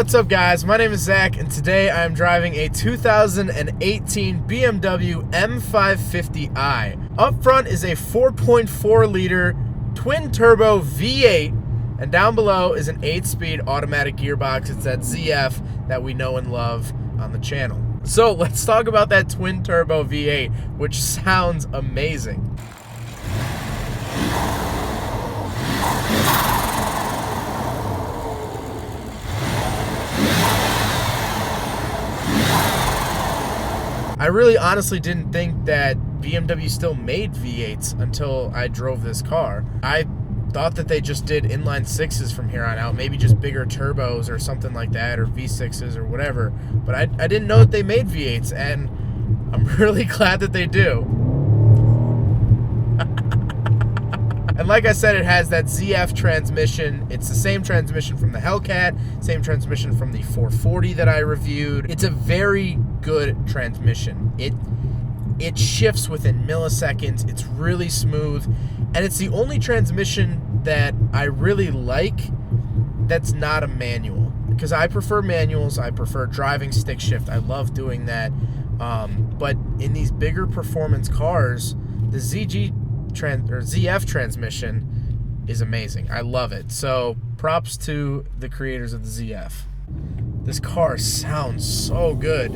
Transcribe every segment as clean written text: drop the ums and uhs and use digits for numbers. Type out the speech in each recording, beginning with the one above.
what's up guys? My name is Zach and today I'm driving a 2018 BMW M550i. Up front is a 4.4 liter twin turbo V8 and down below is an 8-speed automatic gearbox. It's that ZF that we know and love on the channel. So let's talk about that twin turbo V8, which sounds amazing. I really honestly didn't think that BMW still made V8s until I drove this car. I thought that they just did inline 6s from here on out, maybe just bigger turbos or something like that, or V6s or whatever. But I didn't know that they made V8s, and I'm really glad that they do. And like I said, it has that ZF transmission. It's the same transmission from the Hellcat, same transmission from the 440 that I reviewed. It's a very good transmission. It shifts within milliseconds. It's really smooth, and it's the only transmission that I really like that's not a manual, because I prefer manuals. I prefer driving stick shift. I love doing that. But in these bigger performance cars, the ZF transmission is amazing. I love it. So props to the creators of the ZF. This car sounds so good.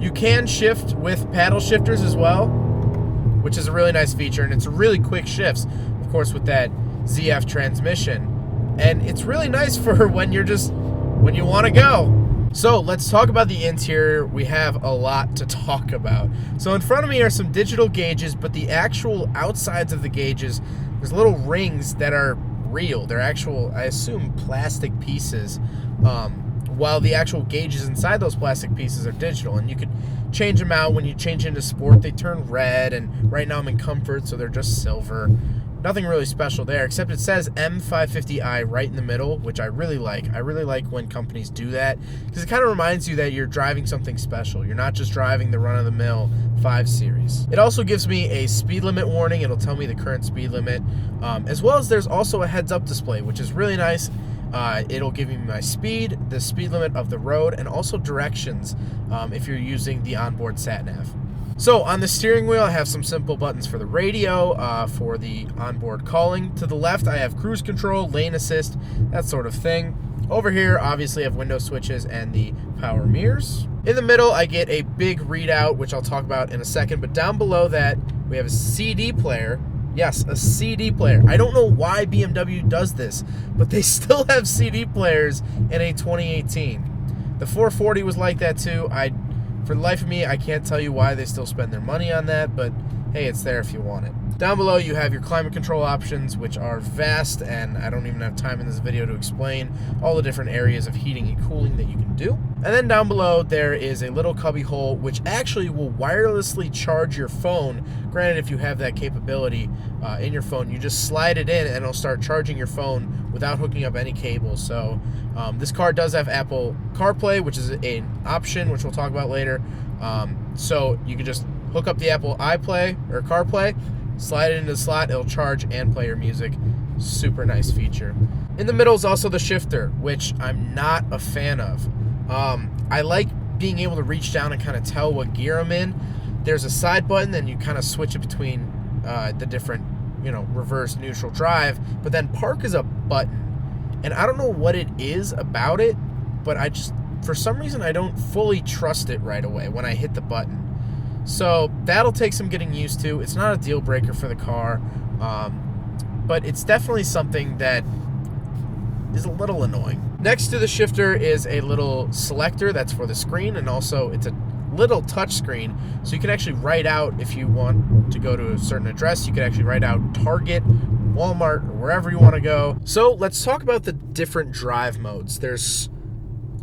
You can shift with paddle shifters as well, which is a really nice feature, and it's really quick shifts, of course, with that ZF transmission. And it's really nice for when you want to go. So let's talk about the interior. We have a lot to talk about. So in front of me are some digital gauges, but the actual outsides of the gauges, there's little rings that are real. They're actual, I assume, plastic pieces, while the actual gauges inside those plastic pieces are digital, and you could change them out. When you change into sport, they turn red, and right now I'm in comfort, so they're just silver. Nothing really special there, except it says M550i right in the middle, which I really like. I really like when companies do that, because it kind of reminds you that you're driving something special. You're not just driving the run-of-the-mill 5 Series. It also gives me a speed limit warning. It'll tell me the current speed limit, as well as there's also a heads-up display, which is really nice. It'll give me my speed, the speed limit of the road, and also directions if you're using the onboard sat-nav. So on the steering wheel, I have some simple buttons for the radio, for the onboard calling. To the left, I have cruise control, lane assist, that sort of thing. Over here, obviously, I have window switches and the power mirrors. In the middle, I get a big readout, which I'll talk about in a second. But down below that, we have a CD player. Yes, a CD player. I don't know why BMW does this, but they still have CD players in a 2018. The 440 was like that too. For the life of me, I can't tell you why they still spend their money on that, but hey, it's there if you want it. Down below, you have your climate control options, which are vast, and I don't even have time in this video to explain all the different areas of heating and cooling that you can do. And then down below, there is a little cubby hole, which actually will wirelessly charge your phone. Granted, if you have that capability in your phone, you just slide it in and it'll start charging your phone without hooking up any cables. So this car does have Apple CarPlay, which is an option, which we'll talk about later. So you can just hook up the Apple iPlay or CarPlay, slide it into the slot, it'll charge and play your music. Super nice feature. In the middle is also the shifter, which I'm not a fan of. I like being able to reach down and kind of tell what gear I'm in. There's a side button, and you kind of switch it between the different, reverse, neutral, drive. But then park is a button, and I don't know what it is about it, but for some reason, I don't fully trust it right away when I hit the button. So that'll take some getting used to. It's not a deal breaker for the car, but it's definitely something that is a little annoying. Next to the shifter is a little selector that's for the screen, and also it's a little touch screen, so you can actually write out, if you want to go to a certain address, you can actually write out Target, Walmart, or wherever you want to go. So let's talk about the different drive modes. There's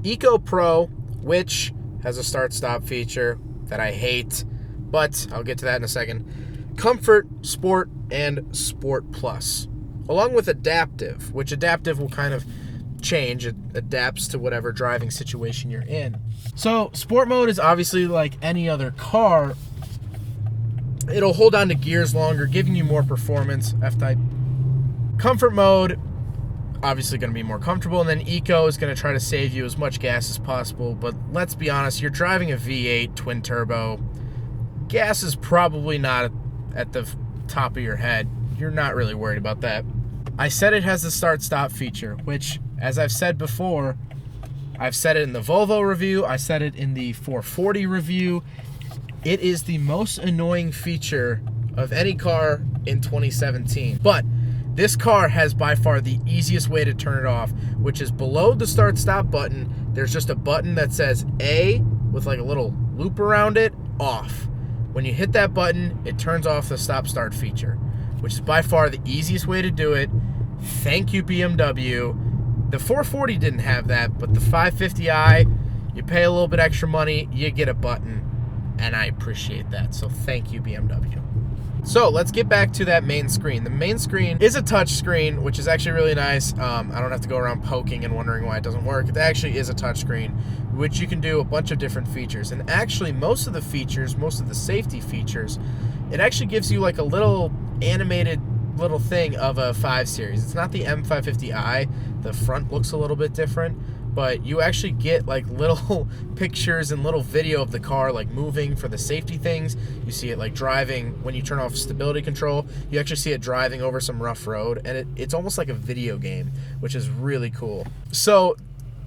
Eco Pro, which has a start-stop feature that I hate, but I'll get to that in a second. Comfort, Sport, and Sport Plus, along with Adaptive, which Adaptive will kind of change. It adapts to whatever driving situation you're in. So Sport mode is obviously like any other car. It'll hold on to gears longer, giving you more performance. F-type Comfort mode, obviously going to be more comfortable, and then eco is going to try to save you as much gas as possible. But let's be honest, you're driving a V8 twin turbo. Gas is probably not at the top of your head. You're not really worried about that. I said it has the start-stop feature, which, as I've said before, I've said it in the Volvo review, I said it in the 440 review. It is the most annoying feature of any car in 2017. But this car has by far the easiest way to turn it off, which is below the start-stop button. There's just a button that says A with like a little loop around it, off. When you hit that button, it turns off the stop-start feature, which is by far the easiest way to do it. Thank you, BMW. The 440 didn't have that, but the 550i, you pay a little bit extra money, you get a button, and I appreciate that. So thank you, BMW. So let's get back to that main screen. The main screen is a touch screen, which is actually really nice. I don't have to go around poking and wondering why it doesn't work. It actually is a touch screen, which you can do a bunch of different features. And actually, most of the features, most of the safety features, it actually gives you like a little animated little thing of a 5 Series. It's not the M550i. The front looks a little bit different, but you actually get like little pictures and little video of the car like moving for the safety things. You see it like driving when you turn off stability control. You actually see it driving over some rough road, and it's almost like a video game, which is really cool. So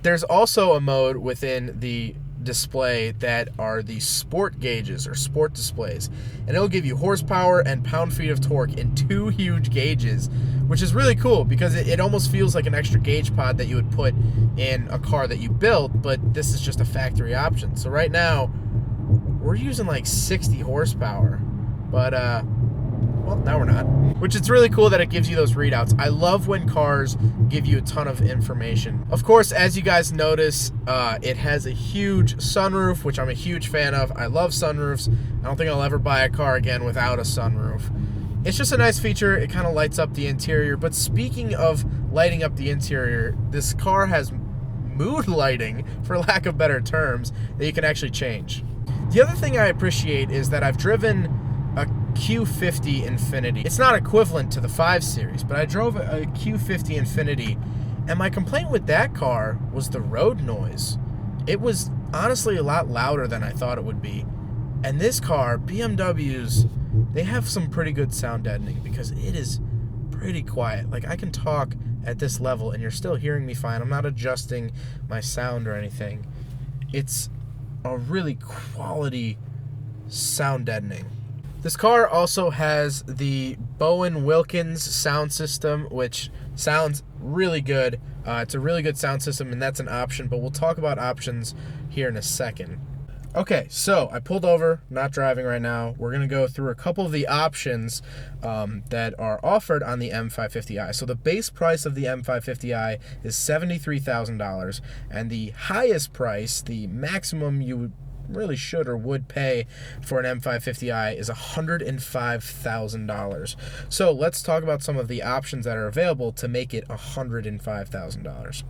there's also a mode within the display that are the sport gauges or sport displays, and it'll give you horsepower and pound-feet of torque in 2 huge gauges, which is really cool because it almost feels like an extra gauge pod that you would put in a car that you built, but this is just a factory option. So right now we're using like 60 horsepower, but well, now we're not. Which it's really cool that it gives you those readouts. I love when cars give you a ton of information. Of course, as you guys notice, it has a huge sunroof, which I'm a huge fan of. I love sunroofs. I don't think I'll ever buy a car again without a sunroof. It's just a nice feature. It kind of lights up the interior. But speaking of lighting up the interior, this car has mood lighting, for lack of better terms, that you can actually change. The other thing I appreciate is that I've driven a Q50 Infiniti. It's not equivalent to the 5 Series, but I drove a Q50 Infiniti, and my complaint with that car was the road noise. It was honestly a lot louder than I thought it would be. And this car, BMWs, they have some pretty good sound deadening because it is pretty quiet. Like, I can talk at this level and you're still hearing me fine. I'm not adjusting my sound or anything. It's a really quality sound deadening. This car also has the Bowen Wilkins sound system, which sounds really good. It's a really good sound system, and that's an option, but we'll talk about options here in a second. Okay, so I pulled over, not driving right now. We're going to go through a couple of the options that are offered on the M550i. So the base price of the M550i is $73,000, and the highest price, the maximum you really should or would pay for an M550i is $105,000. So let's talk about some of the options that are available to make it $105,000.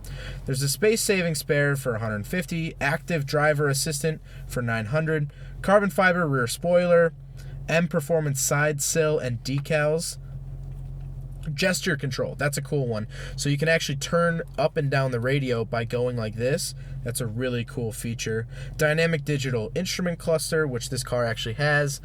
There's a space-saving spare for $150,000, active driver assistant for $900,000, carbon fiber rear spoiler, M Performance side sill and decals. Gesture control, that's a cool one. So you can actually turn up and down the radio by going like this. That's a really cool feature. Dynamic digital instrument cluster, which this car actually has.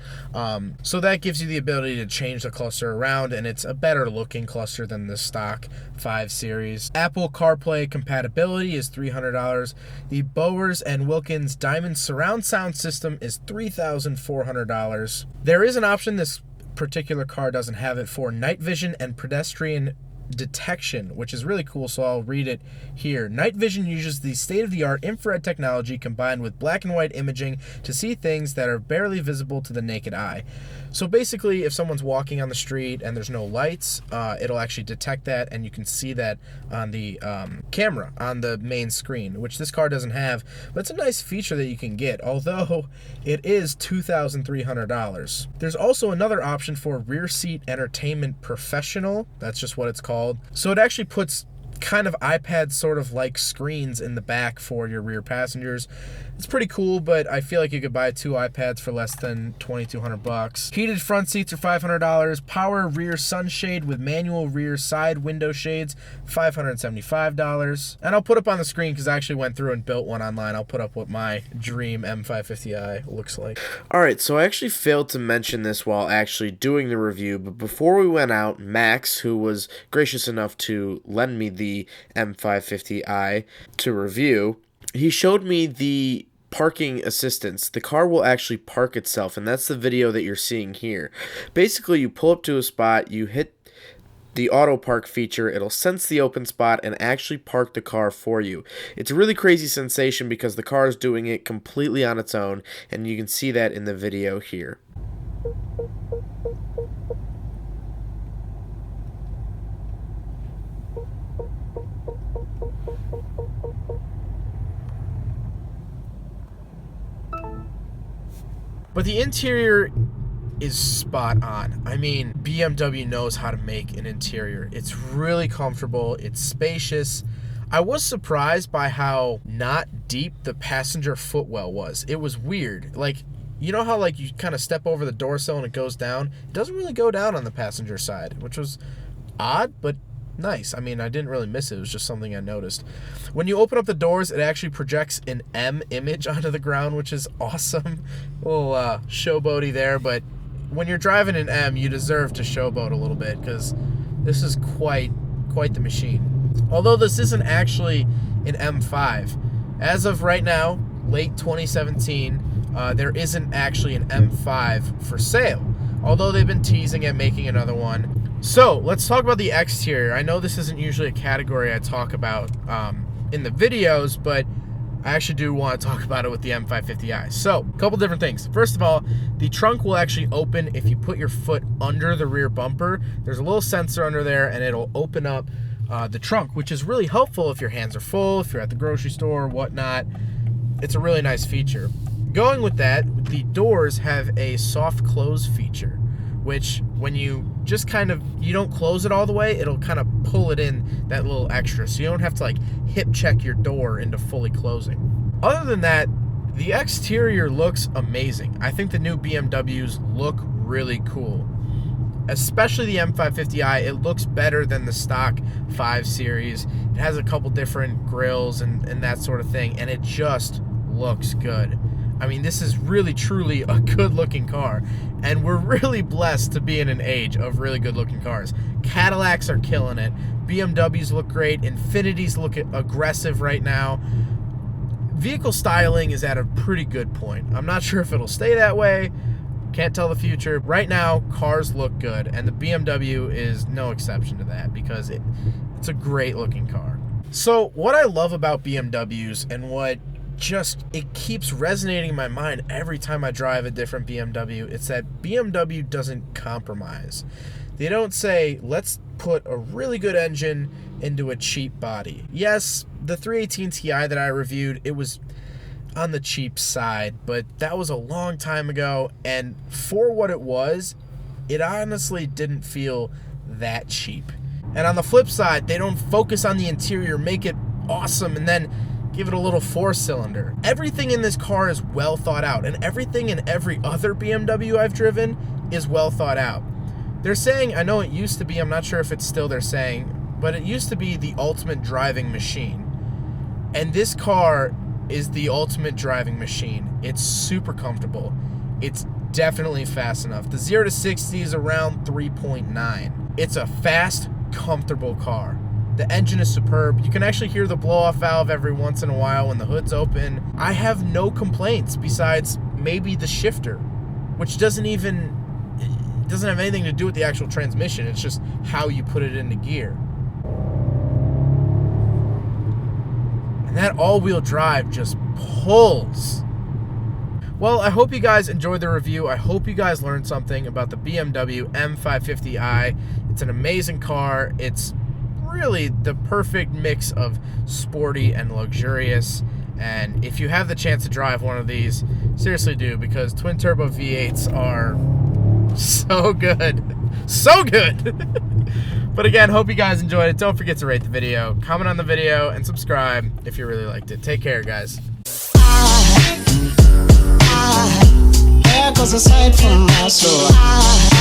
So that gives you the ability to change the cluster around, and it's a better looking cluster than the stock 5 Series. Apple CarPlay compatibility is $300. The Bowers and Wilkins Diamond surround sound system is $3,400. There is an option this particular car doesn't have it for night vision and pedestrian detection, which is really cool, so I'll read it here. Night vision uses the state-of-the-art infrared technology combined with black and white imaging to see things that are barely visible to the naked eye. So basically, if someone's walking on the street and there's no lights, it'll actually detect that, and you can see that on the camera on the main screen, which this car doesn't have, but it's a nice feature that you can get, although it is $2,300. There's also another option for rear seat entertainment professional. That's just what it's called. So it actually puts kind of iPad sort of like screens in the back for your rear passengers. It's pretty cool, but I feel like you could buy 2 iPads for less than $2,200. Heated front seats are $500. Power rear sunshade with manual rear side window shades, $575. And I'll put up on the screen, because I actually went through and built one online, I'll put up what my dream M550i looks like. Alright, so I actually failed to mention this while actually doing the review, but before we went out, Max, who was gracious enough to lend me the M550i to review, he showed me the parking assistance. The car will actually park itself, and that's the video that you're seeing here. Basically, you pull up to a spot, you hit the auto park feature, it'll sense the open spot and actually park the car for you. It's a really crazy sensation because the car is doing it completely on its own, and you can see that in the video here. But the interior is spot on. I mean, BMW knows how to make an interior. It's really comfortable. It's spacious. I was surprised by how not deep the passenger footwell was. It was weird. Like, you know how like you kind of step over the door sill and it goes down? It doesn't really go down on the passenger side, which was odd, but nice. I mean, I didn't really miss it. It was just something I noticed. When you open up the doors, it actually projects an M image onto the ground, which is awesome. A little showboaty there, but when you're driving an M, you deserve to showboat a little bit, because this is quite the machine. Although this isn't actually an M5. As of right now, late 2017, there isn't actually an M5 for sale, although they've been teasing at making another one. So let's talk about the exterior. I know this isn't usually a category I talk about in the videos, but I actually do want to talk about it with the M550i. So, a couple different things. First of all, the trunk will actually open if you put your foot under the rear bumper. There's a little sensor under there, and it'll open up the trunk, which is really helpful if your hands are full, if you're at the grocery store or whatnot. It's a really nice feature. Going with that, the doors have a soft close feature, which when you just kind of, you don't close it all the way, it'll kind of pull it in that little extra, so you don't have to like hip check your door into fully closing. Other than that, the exterior looks amazing. I think the new BMWs look really cool, especially the M550i. It looks better than the stock 5 Series. It has a couple different grills and that sort of thing, and it just looks good. I mean, this is really, truly a good-looking car, and we're really blessed to be in an age of really good-looking cars. Cadillacs are killing it. BMWs look great. Infinitis look aggressive right now. Vehicle styling is at a pretty good point. I'm not sure if it'll stay that way. Can't tell the future. Right now, cars look good, and the BMW is no exception to that, because it's a great-looking car. So, what I love about BMWs, and what just, it keeps resonating in my mind every time I drive a different BMW, it's that BMW doesn't compromise. They don't say, let's put a really good engine into a cheap body. Yes, the 318 Ti that I reviewed, it was on the cheap side, but that was a long time ago, and for what it was, it honestly didn't feel that cheap. And on the flip side, they don't focus on the interior, make it awesome, and then give it a little 4-cylinder. Everything in this car is well thought out, and everything in every other BMW I've driven is well thought out. They're saying, I know it used to be, I'm not sure if it's still they're saying, but it used to be the ultimate driving machine. And this car is the ultimate driving machine. It's super comfortable. It's definitely fast enough. The 0 to 60 is around 3.9. It's a fast, comfortable car. The engine is superb. You can actually hear the blow-off valve every once in a while when the hood's open. I have no complaints besides maybe the shifter, which doesn't have anything to do with the actual transmission. It's just how you put it into gear. And that all-wheel drive just pulls. Well, I hope you guys enjoyed the review. I hope you guys learned something about the BMW M550i. It's an amazing car. It's really the perfect mix of sporty and luxurious, and if you have the chance to drive one of these, seriously do, because twin turbo V8s are so good. But again, hope you guys enjoyed it. Don't forget to rate the video, comment on the video, and subscribe if you really liked it. Take care, guys. Here goes a sight from my soul.